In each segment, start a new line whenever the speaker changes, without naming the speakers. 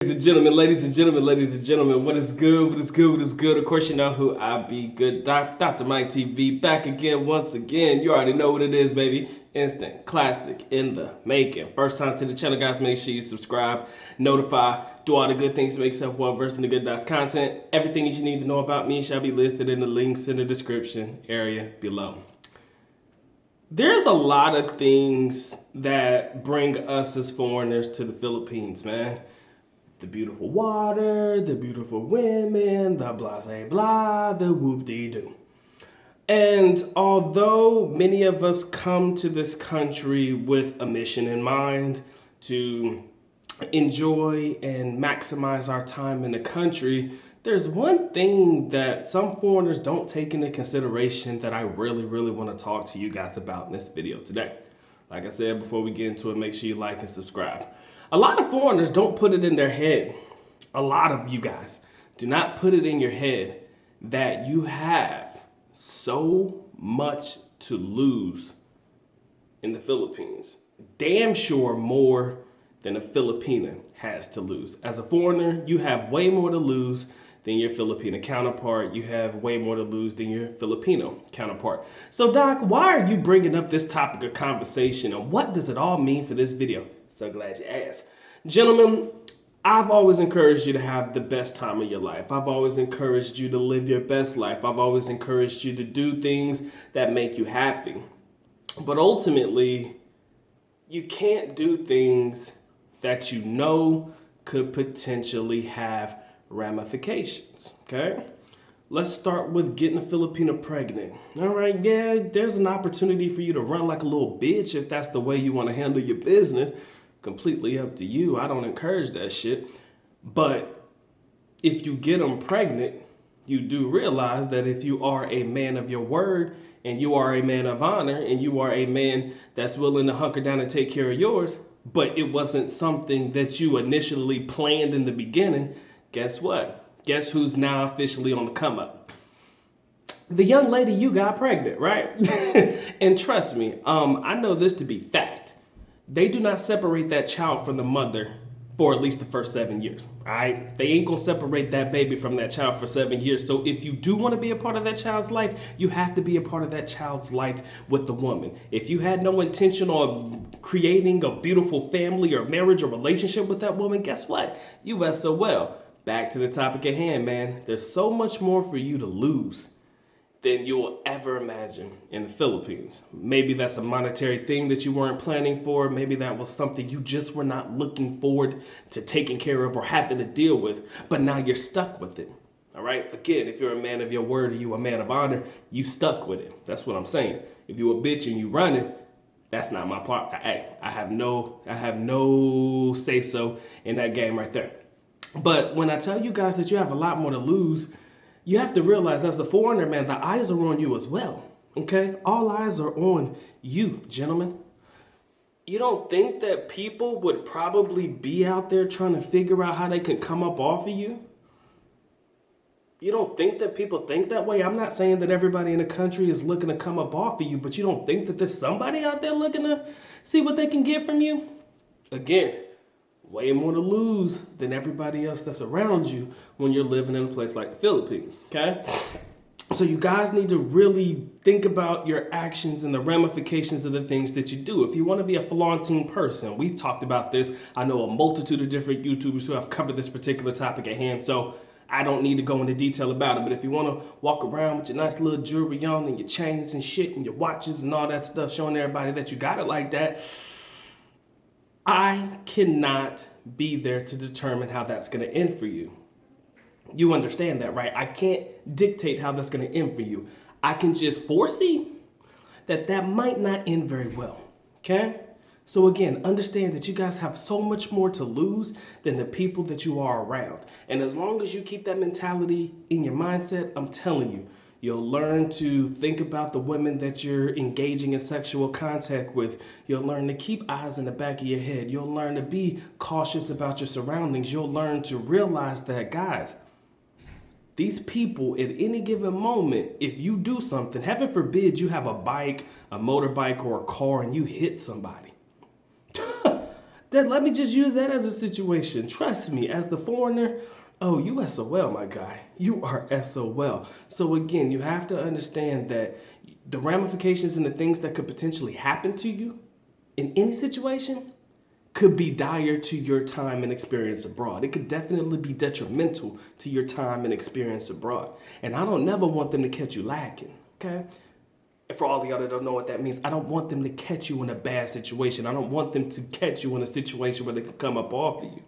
Ladies and gentlemen, what is good? What is good? What is good? Of course, you know who I be. Good Dr. Mike TV back again, once again. You already know what it is, baby. Instant classic in the making. First time to the channel, guys. Make sure you subscribe, notify, do all the good things to make yourself well versed in the good dots content. Everything that you need to know about me shall be listed in the links in the description area below. There's a lot of things that bring us as foreigners to the Philippines, man. The beautiful water, the beautiful women, the blah, blah, the whoop-dee-doo. And although many of us come to this country with a mission in mind to enjoy and maximize our time in the country, there's one thing that some foreigners don't take into consideration that I really want to talk to you guys about in this video today. Like I said, before we get into it, make sure you like and subscribe. A lot of foreigners don't put it in their head. A lot of you guys do not put it in your head that you have so much to lose in the Philippines. Damn sure more than a Filipina has to lose. As a foreigner, you have way more to lose than your Filipino counterpart. You have way more to lose than your Filipino counterpart. So Doc, why are you bringing up this topic of conversation, and what does it all mean for this video? So glad you asked. Gentlemen, I've always encouraged you to have the best time of your life. I've always encouraged you to live your best life. I've always encouraged you to do things that make you happy. But ultimately, you can't do things that you know could potentially have ramifications, okay? Let's start with getting a Filipina pregnant. All right, yeah, there's an opportunity for you to run like a little bitch if that's the way you want to handle your business. Completely up to you. I don't encourage that shit. But if you get them pregnant, you do realize that if you are a man of your word and you are a man of honor and you are a man that's willing to hunker down and take care of yours, but it wasn't something that you initially planned in the beginning, guess what? Guess who's now officially on the come up? The young lady you got pregnant, right? And trust me, I know this to be fact. They do not separate that child from the mother for at least the first 7 years, all right? They ain't gonna separate that baby from that child for 7 years. So if you do wanna be a part of that child's life, you have to be a part of that child's life with the woman. If you had no intention on creating a beautiful family or marriage or relationship with that woman, guess what? You SOL. Back to the topic at hand, man. There's so much more for you to lose than you'll ever imagine in the Philippines. Maybe that's a monetary thing that you weren't planning for. Maybe that was something you just were not looking forward to taking care of or having to deal with, but now you're stuck with it. All right? Again, if you're a man of your word and you a man of honor, you stuck with it. That's what I'm saying. If you a bitch and you run it, that's not my part. Hey, I have no say so in that game right there. But when I tell you guys that you have a lot more to lose, you have to realize as a foreigner, man, the eyes are on you as well, okay? All eyes are on you, gentlemen. You don't think that people would probably be out there trying to figure out how they can come up off of you? You don't think that people think that way? I'm not saying that everybody in the country is looking to come up off of you, but you don't think that there's somebody out there looking to see what they can get from you? Again, way more to lose than everybody else that's around you when you're living in a place like the Philippines, okay? So you guys need to really think about your actions and the ramifications of the things that you do. If you want to be a flaunting person, we talked about this. I know a multitude of different YouTubers who have covered this particular topic at hand, so I don't need to go into detail about it. But if you want to walk around with your nice little jewelry on and your chains and shit and your watches and all that stuff, showing everybody that you got it like that, I cannot be there to determine how that's going to end for you. You understand that, right? I can't dictate how that's going to end for you. I can just foresee that that might not end very well, okay? So again, understand that you guys have so much more to lose than the people that you are around. And as long as you keep that mentality in your mindset, I'm telling you, you'll learn to think about the women that you're engaging in sexual contact with. You'll learn to keep eyes in the back of your head. You'll learn to be cautious about your surroundings. You'll learn to realize that, guys, these people at any given moment, if you do something, heaven forbid you have a bike, a motorbike, or a car and you hit somebody. Then let me just use that as a situation. Trust me, as the foreigner, oh, you SOL, my guy. You are SOL. So again, you have to understand that the ramifications and the things that could potentially happen to you in any situation could be dire to your time and experience abroad. It could definitely be detrimental to your time and experience abroad. And I don't never want them to catch you lacking, okay? And for all of y'all that don't know what that means, I don't want them to catch you in a bad situation. I don't want them to catch you in a situation where they can come up off of you.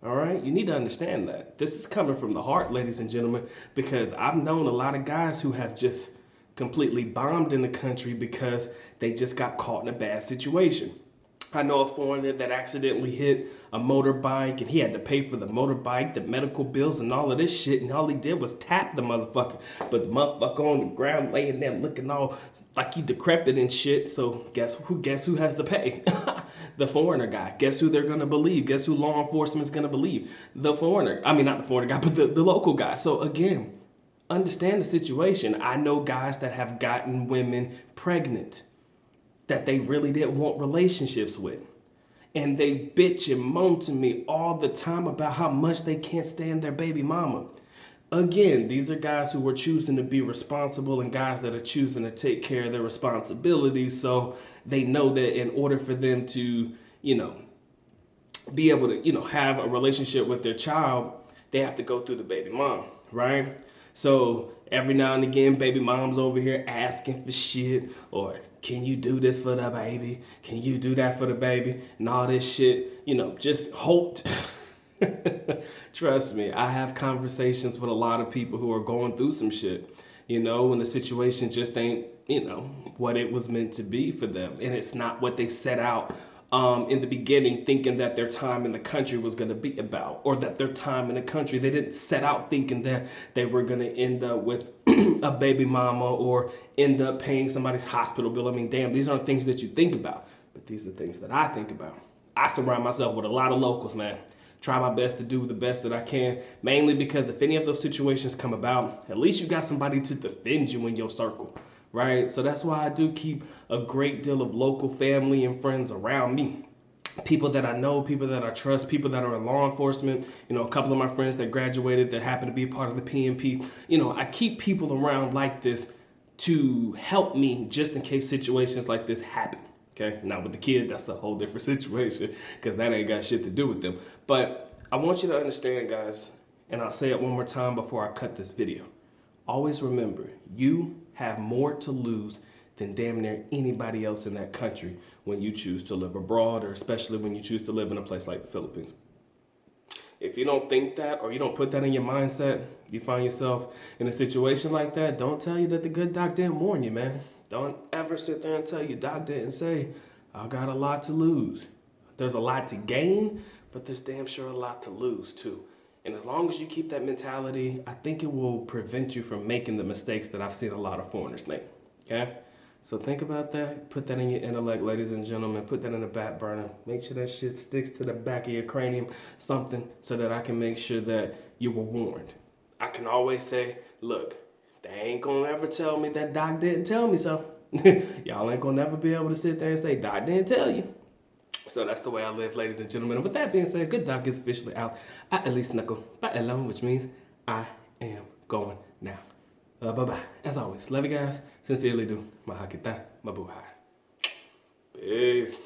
All right? You need to understand that. This is coming from the heart, ladies and gentlemen, because I've known a lot of guys who have just completely bombed in the country because they just got caught in a bad situation. I know a foreigner that accidentally hit a motorbike and he had to pay for the motorbike, the medical bills, and all of this shit. And all he did was tap the motherfucker. But the motherfucker on the ground laying there looking all like he decrepit and shit. So guess who has to pay? The foreigner guy. Guess who they're gonna believe? Guess who law enforcement's gonna believe? The foreigner. I mean, not the foreigner guy, but the local guy. So again, understand the situation. I know guys that have gotten women pregnant that they really didn't want relationships with. And they bitch and moan to me all the time about how much they can't stand their baby mama. Again, these are guys who are choosing to be responsible and guys that are choosing to take care of their responsibilities. So they know that in order for them to, be able to, have a relationship with their child, they have to go through the baby mom, right? So every now and again, baby mom's over here asking for shit, or can you do this for the baby? Can you do that for the baby? And all this shit, just hope. Trust me, I have conversations with a lot of people who are going through some shit, when the situation just ain't, what it was meant to be for them. And it's not what they set out in the beginning, thinking that their time in the country was going to be about, or that their time in the country, they didn't set out thinking that they were going to end up with a baby mama or end up paying somebody's hospital bill. I mean, damn, these aren't things that you think about, but these are things that I think about. I surround myself with a lot of locals, man. Try my best to do the best that I can, mainly because if any of those situations come about, at least you got somebody to defend you in your circle. Right? So that's why I do keep a great deal of local family and friends around me. People that I know, people that I trust, people that are in law enforcement, a couple of my friends that graduated that happen to be a part of the PNP. I keep people around like this to help me just in case situations like this happen. Okay? Now with the kid, that's a whole different situation because that ain't got shit to do with them. But I want you to understand, guys, and I'll say it one more time before I cut this video. Always remember, you have more to lose than damn near anybody else in that country when you choose to live abroad, or especially when you choose to live in a place like the Philippines. If you don't think that, or you don't put that in your mindset, you find yourself in a situation like that, don't tell you that the good doc didn't warn you, man. Don't ever sit there and tell you doc didn't say, I got a lot to lose. There's a lot to gain, but there's damn sure a lot to lose too. And as long as you keep that mentality, I think it will prevent you from making the mistakes that I've seen a lot of foreigners make, okay? So think about that. Put that in your intellect, ladies and gentlemen. Put that in the back burner. Make sure that shit sticks to the back of your cranium, something, so that I can make sure that you were warned. I can always say, look, they ain't gonna ever tell me that doc didn't tell me so. Y'all ain't gonna never be able to sit there and say, doc didn't tell you. So that's the way I live, ladies and gentlemen. And with that being said, good doc is officially out. At least knuckle by alone, which means I am going now. Bye-bye. As always, love you guys. Sincerely do. Mahakita. Mabuhay. Peace.